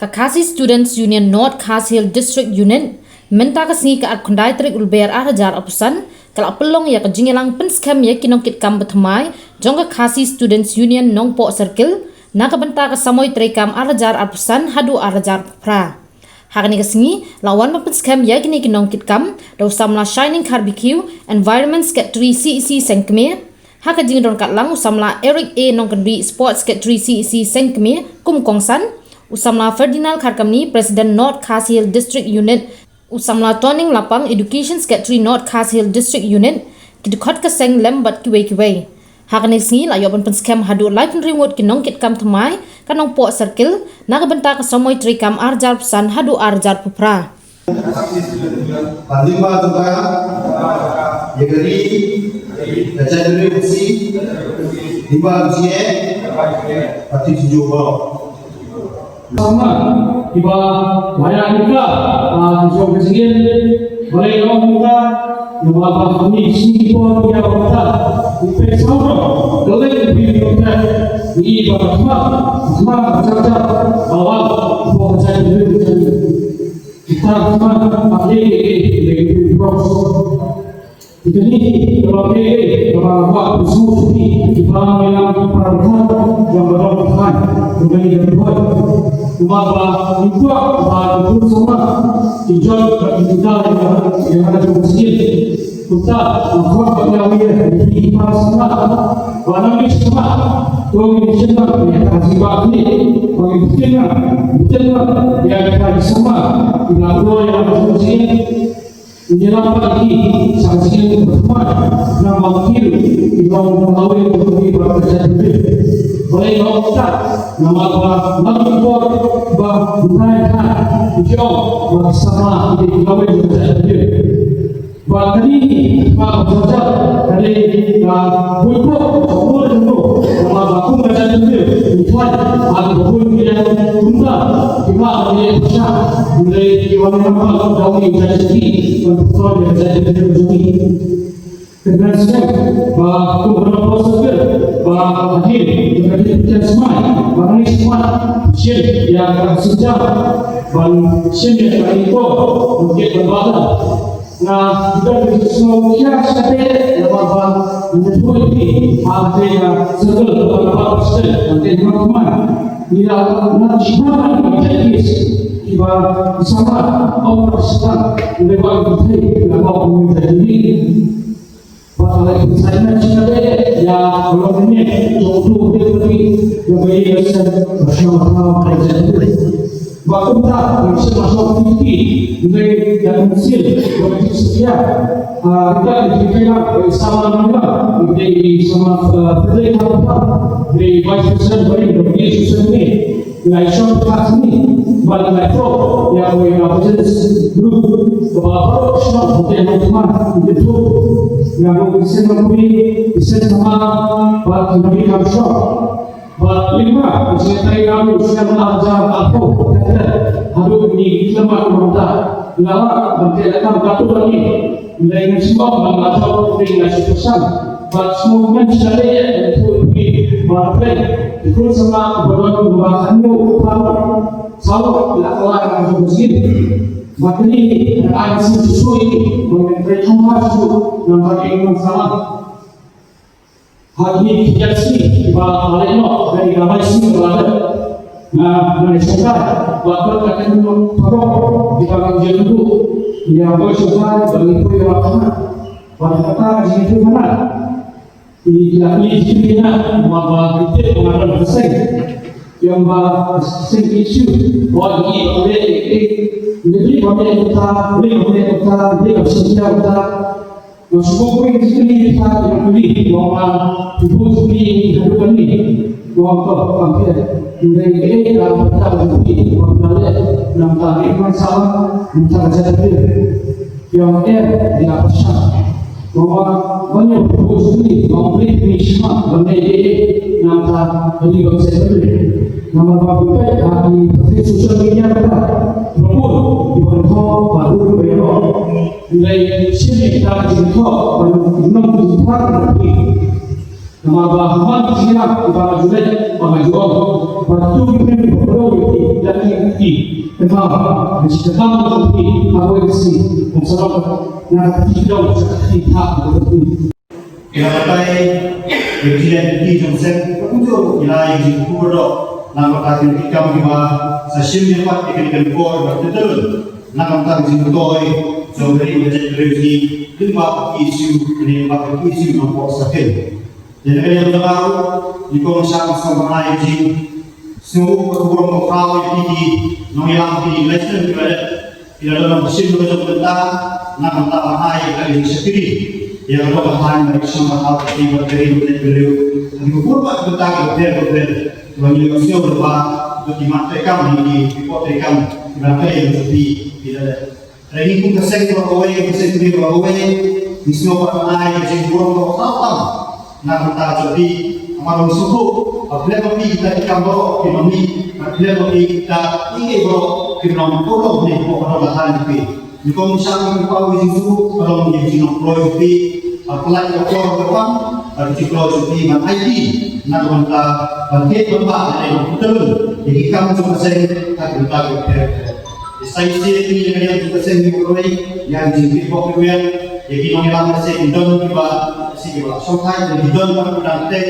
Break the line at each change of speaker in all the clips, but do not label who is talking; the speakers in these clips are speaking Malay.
Kakasi Students Union North Khas Hill District Unit menta kasngi ka at kundai trik ulber arajar apusan kala pelong ya ka jingelang penskam ya kinong kit kam bethamai jongga Khasi Students Union nong po circle na ka benta ka samoy trekam arajar apusan hadu arajar pra hakani kasngi lawan ma penskam ya kini kinong kit kam do samla Shining Barbecue Environment Secretary CEC Sengkme haka jingdon kat lang usamla Eric A nong kendri Sports Secretary CEC Sengkme kum kongsan usamla Ferdinand Kharkamni President North Khas Hill District Unit usamla Toning Lapang Education Secretary North Khas Hill District Unit kidukhat ka seng lembat kiwe hakane singi la yoban penskam hadu live remote kinong kit kam thamai kanong po circle nagabenta ka samoy trikam arjar pesan hadu arjar pupra
Pandima tengah Yagari Kajaduri Besi Lima Cie Pati Tujuh
sama tiba bayar juga jauh kesini boleh orang muda nama kami sini pun dia berkata di sama boleh lebih muda di bawah semua bercakap awal bukan saya kita semua ahli lebih proses jadi kalau apa semua di bawah yang perangkat yang berangkat menjadi berbuat Umar itu apa semua dijual kita yang ada di sini kita buat bagaimana di semua warna semua tuh ini semua yang kasih bagi betul yang kasih semua lalu yang ada di sini menjelang pagi saksinya berteman nama wakil Imam Melawi untuk bekerja boleh kita nama Melampur Bunayan Jauh bersama di Melawi bekerja bahkan ini bekerja dari Bulko umur dulu nama aku bekerja Tuhan aku pun tidak tunda kita ada besar mulai diwarna daun jadi untuk jadi begini dengan saya bahwa proses akhir dengan semua barang semua yang sejak dan sini itu mungkin berbeda. Nah kita semua sekali lepas menyebut ada segala beberapa nanti teman-teman tidak nanti mana menjadi tiba bersama Allah sedang lewat kita lewat menjadi pada saya sekali ya kalau ini jodoh lebih biasa bersama kerja waktu tak bisa masuk TV mulai dan mesin bagi sekian kita diberikan bersama mereka di sama Ferdinand di Vice President bagi Susan ini dari short class ini pada metro yang represents group beberapa shop hotel teman itu yang bisa memberi bisa sama pada memberikan shop lima mencintai kamu sudah mengajar aku aduh ini selamat meminta lawak berkaitan kartu lagi dengan semua mengajar dengan pesan semua mencari itu berapa itu sama berdoa bahkannya selalu lakukan yang begini maka ini ada sesuatu mengenai masuk nomor yang salah hari ini sih bahwa Maleno dari ramai sini berada menyesuaikan bahwa akan teruk di dalam jendu yang bersyukur bagi perjuangan pada kata di situ mana di sini bahwa kita mengenal bersaing yang bersaing isu bagi jadi bagi kita bagi kita semua yang disini kita beli bahwa ibu sendiri hidup ini bahwa hampir dari dalam perjalanan ini bahwa dalam tarikh masalah mencari yang di atasnya bahwa banyak ibu sendiri membeli misma membeli nama dari bangsa nama bapak di sosial media kita berpuluh di bawah baru berapa mulai sini kita jumpa enam jumpa lagi nama bahagian kita juga pengajuan Waktu kita berdoa di dalam hati, kenapa? Meskipun kita awal sih, masalah nak tidak kita berdoa.
Ilakai Eugene T. Johnson untuk ilai di Kubro nama kaki kita lima sesiun yang pat ikan kor betul nama kaki di Kubroy jauhri menjadi rezeki lima isu nombor sakit. Jadi yang terbaru di komisi sama di semua program kau ini nongilang di lesson tidak dalam mesin betul nama tak mahal dari sendiri. Yang berbahan dari semua hal yang berdiri beliau diukur tentang berbeda bagi manusia berubah untuk dimanfaatkan di dipotretkan berapa yang seperti tidak training pun kesek berbagai di semua pertanyaan yang kurang tahu nak kita jadi amal suku apabila kita dikambau ekonomi apabila kita ingin ekonomi pulau ni pulau bahan di komisi kau itu kalau menjadi employee fee apply for depan di project man ID nak minta bangkit berubah dari betul jadi kamu cuma saya tak saya ini yang juga saya mulai yang jadi pokoknya jadi mengilang saya indon juga sih juga sokai dan indon berdanten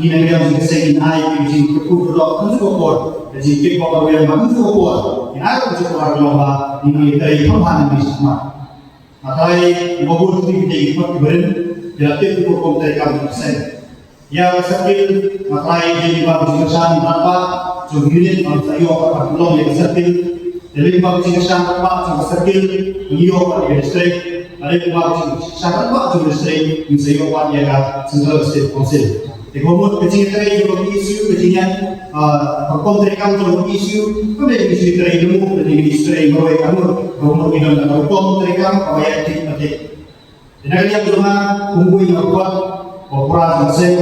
ini yang juga saya naik di cukup berdoa cukup jadi pokoknya bagus cukup ini aku cukup lomba ini dari Tuhan di semua Matai mobil itu menjadi perkembangan dilatih hukum terkait persen. Yang sakit matai jadi bagus kesan berapa jumlah manusia yang belum yang sakit. Jadi bagus kesan berapa jumlah sakit beliau pada distrik. Ada bagus kesan berapa jumlah distrik misalnya pada yang central state council. Ekonomi kecil terkait dengan isu kecilnya hukum terkait dengan isu kemudian isu terkait dengan distrik berway kamu ekonomi dan hukum terkait apa yang tidak. Jadi yang cuma kumpul yang kuat operasi mesin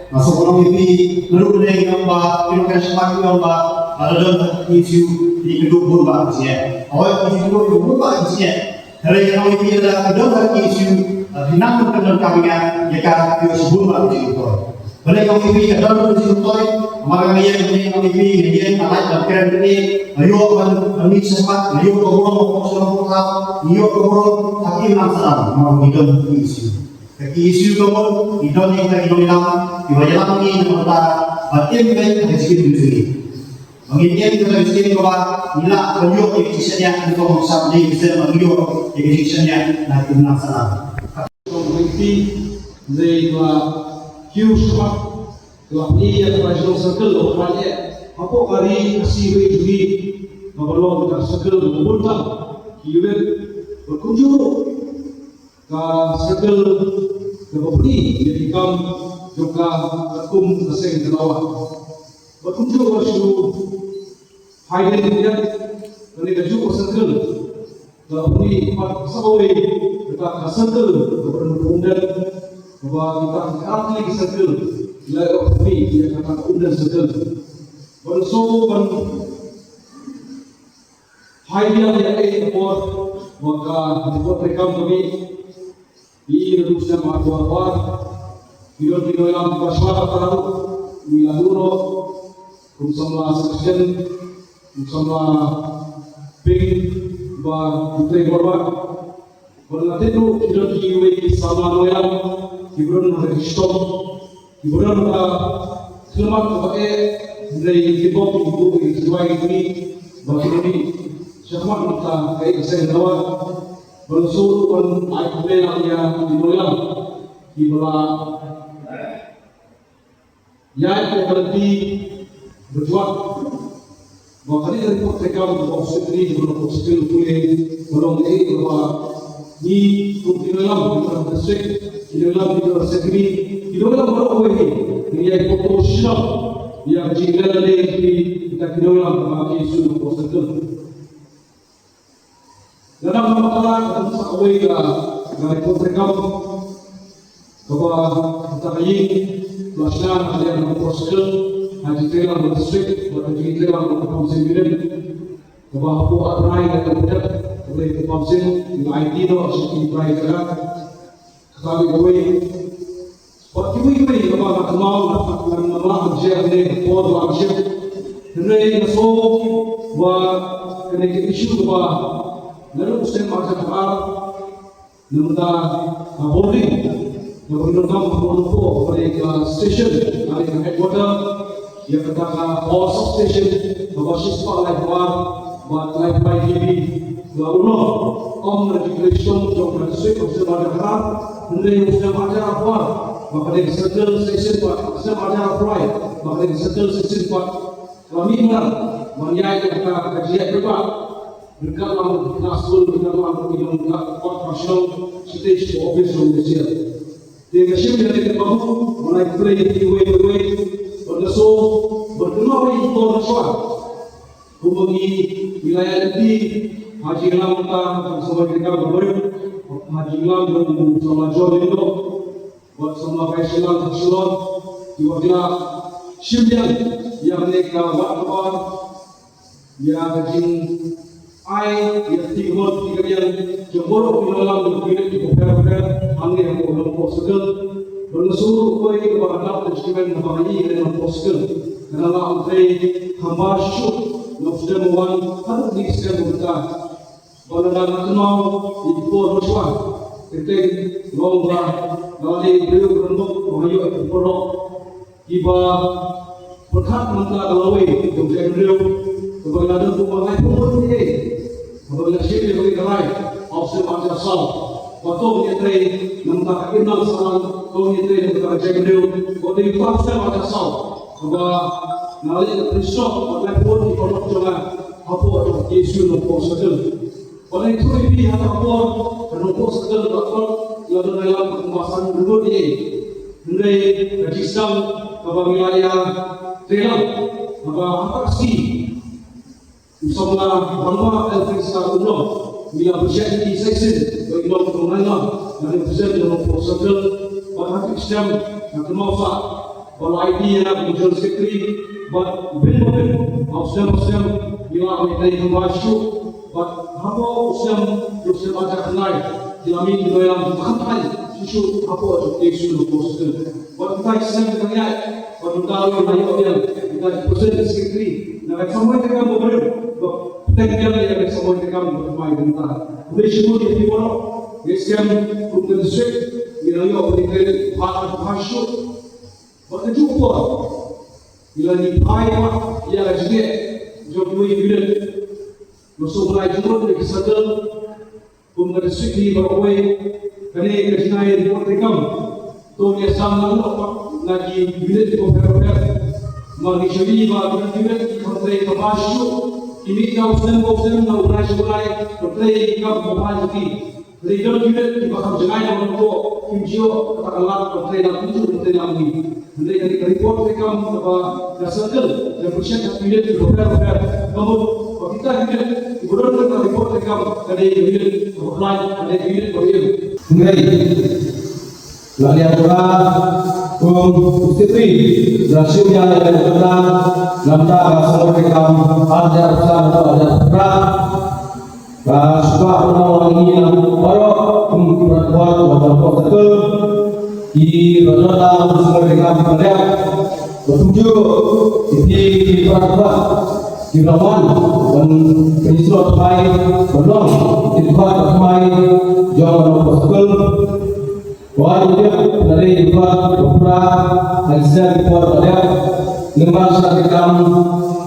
masuk ekonomi lalu dari nombor kilometer semak nombor lalu isu di kedua bulan bisnya awal isu kedua bulan bisnya dari ekonomi ada kedua isu dinam dengan kami yang kan isu bulan bisnya boleh kami ada isu itu maka yang kami yang alat dan keren ini ayo kami semak ayo kemurung ayo kemurung hakim langsung mau hidup isu isu kamu hidup yang kita hidup dalam diwajibkan ini kita batin baik rezeki sendiri mengingat kita rezeki bahwa nilai penjual efisiennya itu bisa bisa menjual efisiennya nanti langsung
Komuniti dari huge kelas ini yang regional circle lokalnya apa kali kasih beri kalau kita circle berbulan kiulet berkunjung ke circle kebeli jadi kam juga kum keseng kenawat berkunjung bersu highlight dia mereka juga circle kebeli empat saboi kita circle berundang bahwa kita angkat lagi circle lalu dia kata undang circle berso highlight yang ekor maka dibuat rekam kami di Rusia Makuawar video yang bersuara terlalu Miladuro bersama section bersama ping putri korban berlatih itu video di sama loyal hiburan register hiburan selamat sebagai dari hip-hop itu sesuai ini bagi ini semua kita kayak saya tahu bersuru pun ayat yang dimulai di bawah yang berarti berjuang bahkan dari program proses ini belum skill boleh belum ini bahwa di dalam distrik di dalam segeri di dalam berapa ini yang proporsional yang jika dari kita dalam memakai isu proses dalam masalah dan sakwe dari program bahwa kita ini pelaksanaan ada yang proses haji dalam distrik haji dalam konsumen bahwa apa arai dan kemudian oleh konsumen yang IT itu harus diperhatikan kami gue waktu itu bahwa mau kerja dengan produk Henry naso wa kene isu wa lalu usai masa kelar nunda boarding yang menunggang menunggu pada station dari headquarter yang katakan all substation berbasis pada buat live by TV lalu registration jom registration usai pada kelar Henry usai masa apa maka dari settle station buat usai masa apa maka dari settle station buat kami menyai kata kajian juga dekat dalam nasul dekat dalam minum profesional stage office Malaysia. Dia kasih dari kamu mulai play way berdeso berkenal itu orang hubungi wilayah ini Haji Lam tentang semua mereka berbaru Haji Lam dan sama John itu buat semua profesional tersulon diwakili Syimbian yang mereka buat yang kajing ai yang tiga yang jemur di dalam dunia di beberapa angin yang belum possible berseluruh koi kepada instrumen bahaya dengan possible karena antara hamba syuk nafsu muan harus diiskan berkah pada nasional itu bersuah ketik lomba dari beliau berbentuk bahaya berproduk tiba berkat mentah galawai kemudian beliau sebagai ada rumah lain pun ini apabila syekh bagi gerai ausir macam asal waktu menyetrai mentah kenal salam waktu menyetrai mentah jaga beliau waktu itu ausir macam asal bahwa nalai krisok lain pun di pondok jangan apa Yesus nopo sedel oleh itu ini apa nopo sedel doktor yang dalam pembahasan dulu ini mulai register kepada wilayah Telang apa sih Usaha Bangma Elfrisa Uno bila berjaya di seksi bagi orang pengenal dari berjaya dalam proses pada Islam yang kenapa kalau ID yang menjadi sekretari buat ben Muslim bila mereka masuk buat apa Muslim terus baca kenal dilami di dalam kantai susu apa isu proses buat kita Islam kita buat tahu yang kita proses sekretari nah semua kita boleh Tengah yang semua mereka bermain dengan boleh semua di mana Islam untuk distrik yang berikan masuk bahkan jumpa bila di ayat yang juga jodoh itu masuk mulai jumpa di sadar untuk distrik di bawah kini kerana di mereka tu dia sama lagi bila di beberapa manusia ini bahagian juga mereka masuk ini kau sedang berurai berplay kau bermain lagi. Leader juga di bakal jangan yang menunggu kimjo katakanlah berplay dalam itu berplay dalam ini. Mereka dari report mereka apa dasarkan yang bersiap leader di beberapa namun kita juga berdasarkan report mereka dari leader berplay ada leader berplay. Lalu yang Sitri berhasil yang tentang nampak semua mereka ada bersama ada perang suka orang ini yang baru kemungkinan buat dalam protokol di dalam semua mereka melihat bertuju di perang di lawan dan penyusup baik belum dibuat baik jangan protokol wajib dari dua beberapa hasil report ada lembaga sertifikat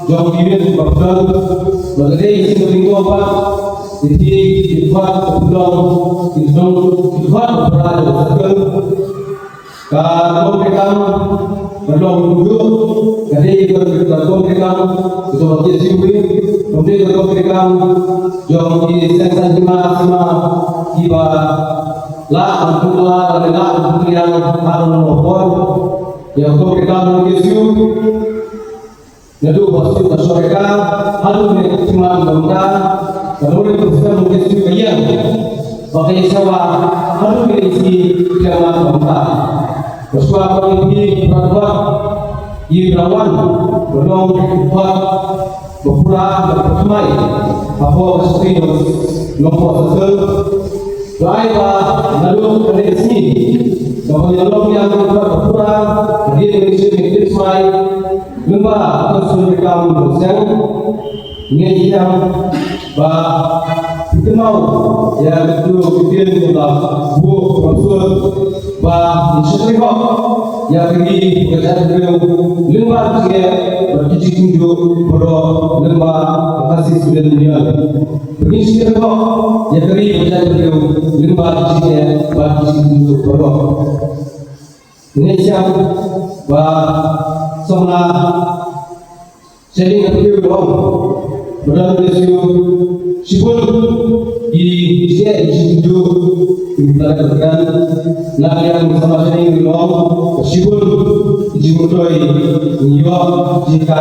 jauh ini berbeda berarti isi minggu apa jadi dibuat belum dibuat beberapa kalau mereka belum duduk jadi kalau mereka itu berarti sih kemudian kalau mereka jauh di sentra lima tiba lah alhamdulillah alhamdulillah yang harus melopor yang untuk kita mengisu jadi pasti mereka harus cuma menggunakan kalau itu sudah mengisu kaya pakai sewa harus diisi jangan menggunakan sesuatu ini berbuat Ibrawan belum buat berpura berkemai apa sesuatu nomor sesuatu Baiklah, lalu dari sini bahwa dialog yang berkurang di Indonesia menjadi sesuai lembah atau sumber kaum dosen ini yang kita mau ya itu bikin dalam buku profesor insyaallah ya pergi kerja lembah ke berkeci tunjuk pada lembah kasih student dunia pergi insyaallah ya pergi kerja lembah ke berkeci tunjuk pada Indonesia semua sharing video berada di sibul di sini itu kita lakukan latihan bersama sharing video sibul di New York jika